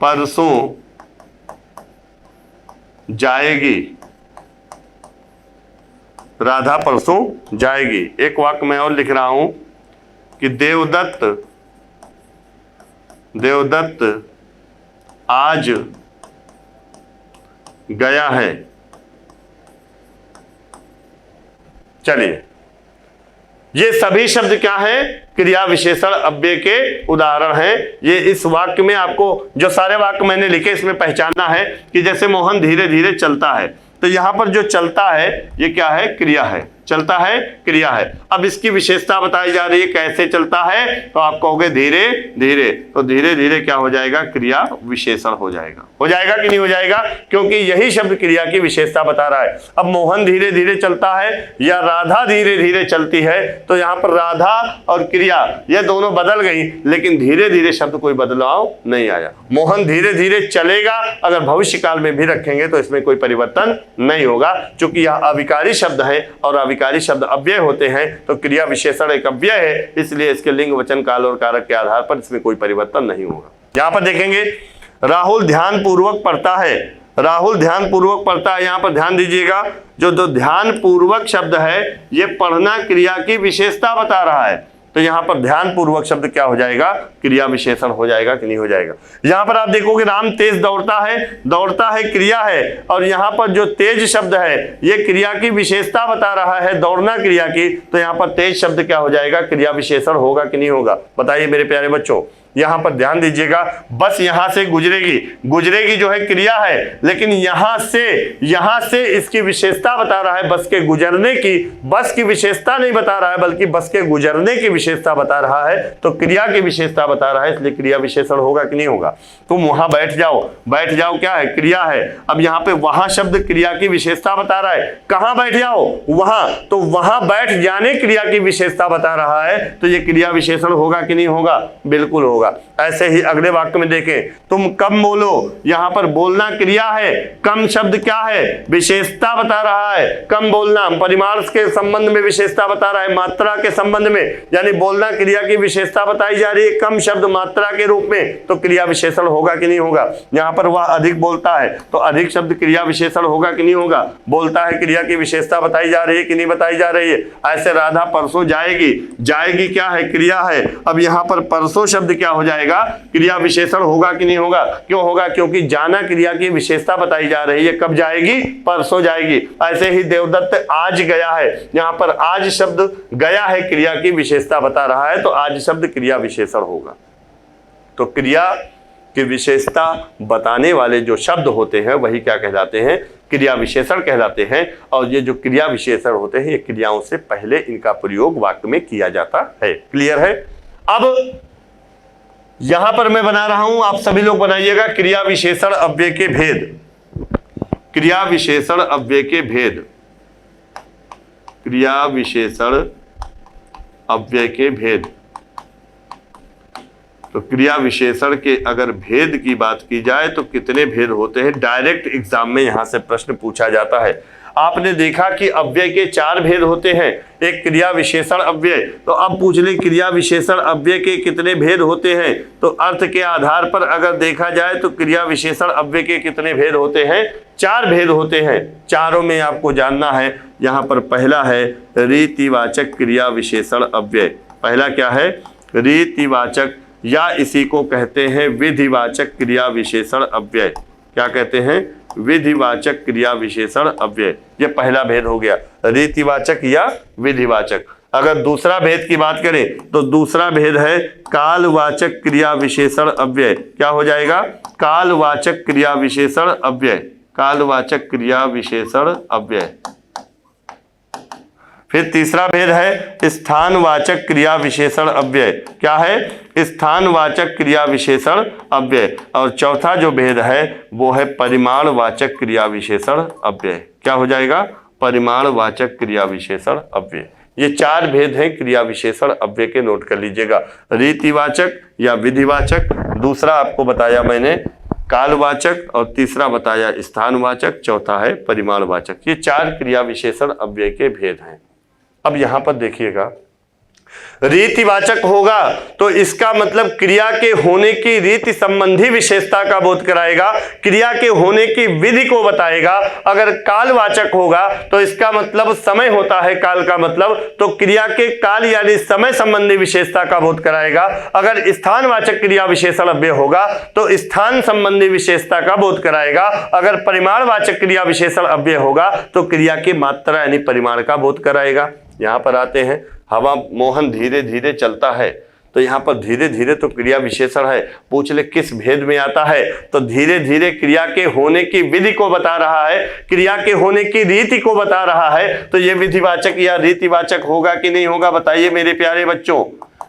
परसों जाएगी। राधा परसों जाएगी। एक वाक्य मैं और लिख रहा हूं कि देवदत्त आज गया है। चलिए, ये सभी शब्द क्या हैं? क्रिया विशेषण अव्यय के उदाहरण हैं। ये इस वाक्य में आपको जो सारे वाक्य मैंने लिखे इसमें पहचानना है कि जैसे मोहन धीरे धीरे चलता है, तो यहां पर जो चलता है ये क्या है? क्रिया है। चलता है, क्रिया है। अब इसकी विशेषता बताई जा रही है, कैसे चलता है? तो आप कहोगे धीरे धीरे, तो धीरे धीरे क्या हो जाएगा? क्रिया विशेषण हो जाएगा। हो जाएगा कि नहीं हो जाएगा? क्योंकि यही शब्द क्रिया की विशेषता बता रहा है। अब मोहन धीरे धीरे चलता है या राधा धीरे धीरे चलती है, तो यहाँ पर राधा और क्रिया ये दोनों बदल गई, लेकिन धीरे धीरे शब्द कोई बदलाव नहीं आया। मोहन धीरे धीरे चलेगा, अगर भविष्य काल में भी रखेंगे तो इसमें कोई परिवर्तन नहीं होगा, क्योंकि यह अविकारी शब्द है और अविकारी शब्द अव्यय होते हैं, तो क्रिया विशेषण एक अव्यय है, इसलिए इसके लिंग, वचन, काल और कारक के आधार पर इसमें कोई परिवर्तन नहीं होगा। यहां पर देखेंगे राहुल ध्यान पूर्वक पढ़ता है। राहुल ध्यान पूर्वक पढ़ता है। यहां पर ध्यान दीजिएगा, जो ध्यान पूर्वक शब्द है ये पढ़ना क्रिया की विशेषता बता रहा है, तो यहां पर ध्यान पूर्वक शब्द क्या हो जाएगा? क्रिया विशेषण हो जाएगा कि नहीं हो जाएगा? यहां पर आप देखोगे राम तेज दौड़ता है। दौड़ता है क्रिया है, और यहां पर जो तेज शब्द है ये क्रिया की विशेषता बता रहा है, दौड़ना क्रिया की, तो यहां पर तेज शब्द क्या हो जाएगा? क्रिया विशेषण होगा कि नहीं होगा? बताइए मेरे प्यारे बच्चों। यहां पर ध्यान दीजिएगा, बस यहां से गुजरेगी। गुजरेगी जो है क्रिया है, लेकिन यहां से इसकी विशेषता बता रहा है, बस के गुजरने की। बस की विशेषता नहीं बता रहा है, बल्कि बस के गुजरने की विशेषता बता रहा है, तो क्रिया की विशेषता बता रहा है, इसलिए क्रिया विशेषण होगा कि नहीं होगा? तुम वहां बैठ जाओ। बैठ जाओ क्या है? क्रिया है। अब यहां पे वहां शब्द क्रिया की विशेषता बता रहा है। कहां बैठ जाओ? वहां। तो वहां बैठ जाने क्रिया की विशेषता बता रहा है, तो ये क्रिया विशेषण होगा कि नहीं होगा? बिल्कुल होगा। ऐसे ही अगले वाक्य में देखें, तुम कम बोलो। यहां पर बोलना क्रिया है, कम शब्द क्या है? विशेषता बता रहा है। कम बोलना परिमाण के संबंध में विशेषता बता रहा है, मात्रा के संबंध में, यानी बोलना क्रिया की विशेषता बताई जा रही है, कम शब्द मात्रा के रूप में, तो क्रिया विशेषण होगा कि नहीं होगा? यहां पर वह अधिक बोलता है, तो अधिक शब्द क्रिया विशेषण होगा कि नहीं होगा? बोलता है क्रिया की विशेषता बताई जा रही है कि नहीं बताई जा रही है? ऐसे राधा परसों जाएगी। जाएगी क्या है? क्रिया है। अब यहां पर परसों शब्द क्या हो जाएगा? क्रिया विशेषण होगा कि नहीं होगा? क्यों होगा? क्योंकि जाना क्रिया की विशेषता बताई जा रही है। कब जाएगी? परसों जाएगी। ऐसे ही देवदत्त आज गया है। यहां पर आज शब्द गया है क्रिया की विशेषता बता रहा है, तो आज शब्द क्रिया विशेषण होगा। तो क्रिया की विशेषता बताने वाले जो शब्द होते हैं वही क्या कहलाते हैं, क्रिया विशेषण कहलाते हैं। और ये जो क्रिया विशेषण होते हैं ये क्रियाओं से पहले इनका प्रयोग वाक्य में किया जाता है। क्लियर है। अब यहां पर मैं बना रहा हूं, आप सभी लोग बनाइएगा, क्रिया विशेषण अव्यय के भेद। क्रिया विशेषण अव्यय के भेद, क्रिया विशेषण अव्यय के भेद। तो क्रिया विशेषण के अगर भेद की बात की जाए तो कितने भेद होते हैं, डायरेक्ट एग्जाम में यहां से प्रश्न पूछा जाता है। आपने देखा कि अव्यय के 4 भेद होते हैं, एक क्रिया विशेषण अव्यय। तो अब पूछ ले क्रिया विशेषण अव्यय के कितने भेद होते हैं, तो अर्थ के आधार पर अगर देखा जाए तो क्रिया विशेषण अव्यय के कितने भेद होते हैं, 4 भेद होते हैं। चारों में आपको जानना है। यहां पर पहला है रीतिवाचक क्रिया विशेषण अव्यय। पहला क्या है, रीतिवाचक, या इसी को कहते हैं विधिवाचक क्रिया विशेषण अव्यय। क्या कहते हैं, विधिवाचक क्रिया विशेषण अव्यय। ये पहला भेद हो गया, रीतिवाचक या विधिवाचक। अगर दूसरा भेद की बात करें तो दूसरा भेद है कालवाचक क्रिया विशेषण अव्यय। क्या हो जाएगा, कालवाचक क्रिया विशेषण अव्यय, कालवाचक क्रिया विशेषण अव्यय। फिर तीसरा भेद है स्थानवाचक क्रिया विशेषण अव्यय। क्या है, स्थानवाचक क्रिया विशेषण अव्यय। और चौथा जो भेद है वो है परिमाणवाचक क्रिया विशेषण अव्यय। क्या हो जाएगा, परिमाणवाचक क्रिया विशेषण अव्यय। ये 4 भेद हैं क्रिया विशेषण अव्यय के, नोट कर लीजिएगा। रीतिवाचक या विधिवाचक, दूसरा आपको बताया मैंने कालवाचक, और तीसरा बताया स्थानवाचक, चौथा है परिमाणवाचक। ये 4 क्रिया विशेषण अव्यय के भेद हैं। अब यहां पर देखिएगा, रीतिवाचक होगा तो इसका मतलब क्रिया के होने की रीति संबंधी विशेषता का बोध कराएगा, क्रिया के होने की विधि को बताएगा। अगर कालवाचक होगा तो इसका मतलब समय होता है, काल का मतलब, तो क्रिया के काल यानी समय संबंधी विशेषता का बोध कराएगा। अगर स्थानवाचक क्रिया विशेषण अव्यय होगा तो स्थान संबंधी विशेषता का बोध कराएगा। अगर परिमाणवाचक क्रिया विशेषण अव्यय होगा तो क्रिया की मात्रा यानी परिमाण का बोध कराएगा। यहां पर आते हैं, हवा मोहन धीरे धीरे चलता है, तो यहाँ पर धीरे धीरे तो क्रिया विशेषण है। पूछ ले किस भेद में आता है, तो धीरे धीरे क्रिया के होने की विधि को बता रहा है, क्रिया के होने की रीति को बता रहा है। तो ये विधिवाचक या रीतिवाचक होगा कि नहीं होगा, बताइए मेरे प्यारे बच्चों।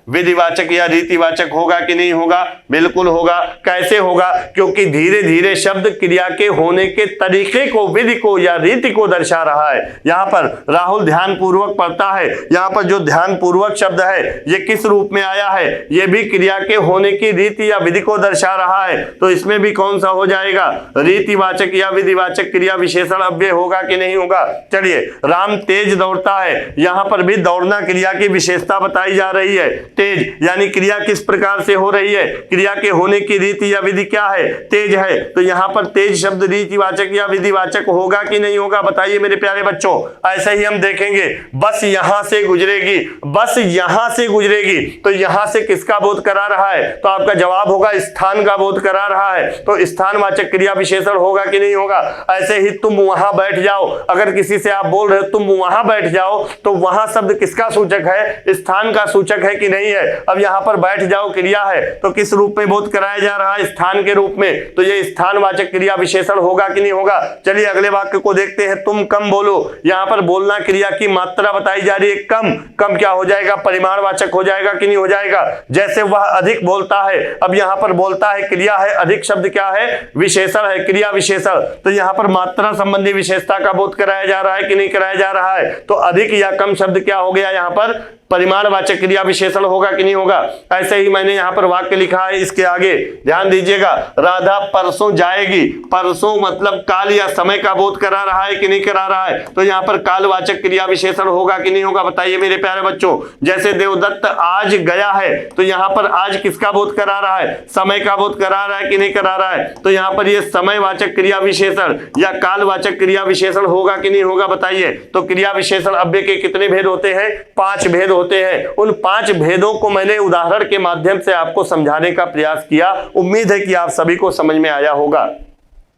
विधिवाचक या रीतिवाचक होगा कि नहीं होगा, बिल्कुल होगा। कैसे होगा, क्योंकि धीरे धीरे शब्द क्रिया के होने के तरीके को, विधि को या रीति को दर्शा रहा है। यहाँ पर राहुल ध्यान पूर्वक पढ़ता है, यहाँ पर जो ध्यान पूर्वक शब्द है ये किस रूप में आया है, ये भी क्रिया के होने की रीति या विधि को दर्शा रहा है। तो इसमें भी कौन सा हो जाएगा, रीतिवाचक या विधिवाचक क्रिया विशेषण अव्यय होगा कि नहीं होगा। चलिए, राम तेज दौड़ता है, यहाँ पर भी दौड़ना क्रिया की विशेषता बताई जा रही है। तेज यानी क्रिया किस प्रकार से हो रही है, क्रिया के होने की रीति या विधि क्या है, तेज है। तो यहाँ पर तेज शब्द रीतिवाचक या विधिवाचक होगा कि नहीं होगा, बताइए मेरे प्यारे बच्चों। ऐसे ही हम देखेंगे, बस यहां से गुजरेगी, बस यहां से गुजरेगी, तो यहां से किसका बोध करा रहा है, तो आपका जवाब होगा स्थान का बोध करा रहा है। तो स्थानवाचक क्रिया विशेषण होगा कि नहीं होगा। ऐसे ही तुम वहां बैठ जाओ, अगर किसी से आप बोल रहे हो तुम वहां बैठ जाओ, तो वहां शब्द किसका सूचक है, स्थान का सूचक है कि नहीं है। अब यहां पर बैठ जाओ क्रिया है, तो किस रूप में बोध कराया जा रहा है, स्थान के रूप में। तो ये स्थानवाचक क्रिया विशेषण होगा कि नहीं होगा। चलिए अगले वाक्य को देखते हैं, तुम कम बोलो। यहां पर बोलना क्रिया की मात्रा बताई जा रही है, कम। कम क्या हो जाएगा, परिमाणवाचक हो जाएगा कि नहीं हो जाएगा। जैसे वह अधिक बोलता है, अब यहां पर बोलता है क्रिया है, अधिक शब्द क्या है, विशेषण है, क्रिया विशेषण। तो यहां पर मात्रा संबंधी विशेषता का बोध कराया जा रहा है कि नहीं कराया जा रहा है। तो अधिक या कम शब्द क्या हो गया, यहां पर परिमाणवाचक क्रिया विशेषण होगा कि नहीं होगा। ऐसे ही मैंने यहां पर वाक्य लिखा है, इसके आगे ध्यान दीजिएगा, राधा परसों जाएगी। परसों मतलब काल या समय का बोध करा रहा है कि नहीं करा रहा है। तो यहां पर कालवाचक क्रिया विशेषण होगा कि नहीं होगा, बताइए मेरे प्यारे बच्चों। जैसे देवदत्त आज गया है, तो यहां पर आज किसका बोध करा रहा है, समय का बोध करा रहा है कि नहीं करा रहा है। तो यहां पर यह समयवाचक क्रिया विशेषण या कालवाचक क्रिया विशेषण होगा कि नहीं होगा, बताइए। तो क्रिया विशेषण अव्यय के कितने भेद होते हैं, 5 भेद होते हैं। उन 5 भेदों को मैंने उदाहरण के माध्यम से आपको समझाने का प्रयास किया। उम्मीद है कि आप सभी को समझ में आया होगा।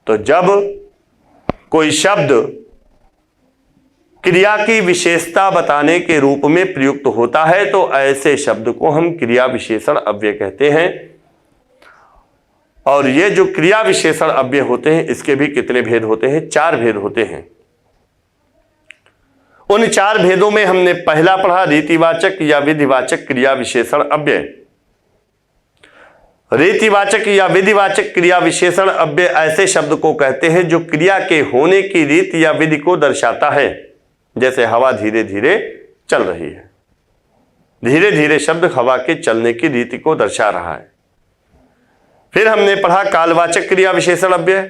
तो जब कोई शब्द क्रिया की विशेषता बताने के रूप में प्रयुक्त होता है तो ऐसे शब्द को हम क्रिया विशेषण अव्यय कहते हैं। और ये जो क्रिया विशेषण अव्यय होते हैं इसके भी कितने भेद होते हैं? 4 भेद होते हैं। उन 4 भेदों में हमने पहला पढ़ा रीतिवाचक या विधिवाचक क्रिया विशेषण अव्यय। रीतिवाचक या विधिवाचक क्रिया विशेषण अव्यय ऐसे शब्द को कहते हैं जो क्रिया के होने की रीति या विधि को दर्शाता है। जैसे हवा धीरे धीरे चल रही है, धीरे धीरे शब्द हवा के चलने की रीति को दर्शा रहा है। फिर हमने पढ़ा कालवाचक क्रिया विशेषण अव्यय।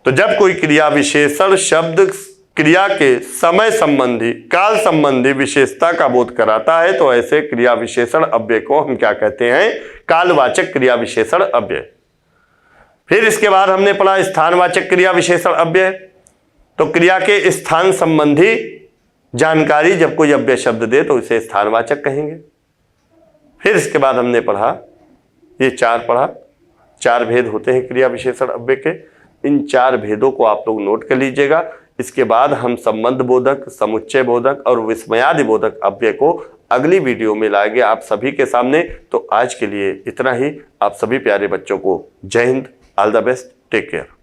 तो जब कोई क्रिया विशेषण शब्द क्रिया के समय संबंधी काल संबंधी विशेषता का बोध कराता है तो ऐसे क्रिया विशेषण अव्यय को हम क्या कहते हैं? कालवाचक क्रिया विशेषण अव्यय। फिर इसके बाद हमने पढ़ा स्थानवाचक क्रिया विशेषण अव्यय। तो क्रिया के स्थान संबंधी जानकारी जब कोई अव्यय शब्द दे तो इसे स्थानवाचक कहेंगे। फिर इसके बाद हमने पढ़ा ये 4 पढ़ा, 4 भेद होते हैं क्रिया विशेषण अव्यय के। इन 4 भेदों को आप लोग नोट कर लीजिएगा। इसके बाद हम संबंध बोधक, समुच्चय बोधक और विस्मयादि बोधक अव्यय को अगली वीडियो में लाएंगे आप सभी के सामने। तो आज के लिए इतना ही। आप सभी प्यारे बच्चों को जय हिंद, all the best, take care.